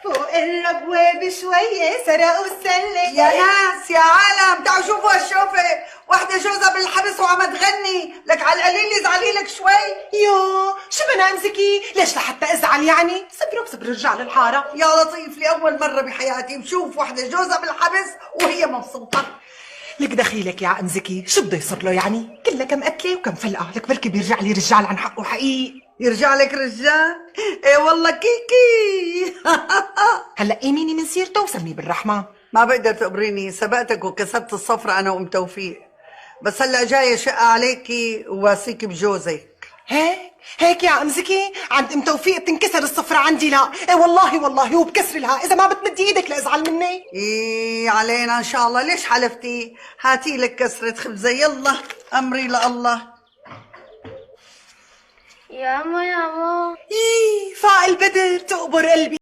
فوق الربوة بشوية سرقوا السلة. يا ناس يا عالم تعالوا شوفوا هالشوفة، وحدة جوزها بالحبس وعم تغني لك على القليل زعلي لك شوي. يو شو بدنا امسكي؟ ليش لحتى ازعل يعني؟ صبروا بصبر رجع للحارة. يا لطيف لأول مرة بحياتي بشوف وحدة جوزها بالحبس وهي مبسوطة. لك دخيلك يا امزكي، شو بده يصير له يعني؟ كلها كم قتله وكم فلقه، لك بركي بيرجع لي رجال عن حقه حقيقي. يرجع لك رجال؟ ايه والله كيكي. هلا قيميني من سيرته وسميه بالرحمة. ما بقدر تقبريني، سبقتك وكسبت الصفرة انا وام توفيق، بس هلا جاية شقة عليكي وواسيكي بجوزك. هيك يا امزكي؟ عند ام توفيق بتنكسر الصفرة، عندي لا. ايه والله وبكسر لها، اذا ما بتمدي ايدك لازعل مني. ايه علينا ان شاء الله، ليش حلفتي؟ هاتي لك كسرة خبزة، يلا امري لله. ياما فاق البدر تقبر قلبي.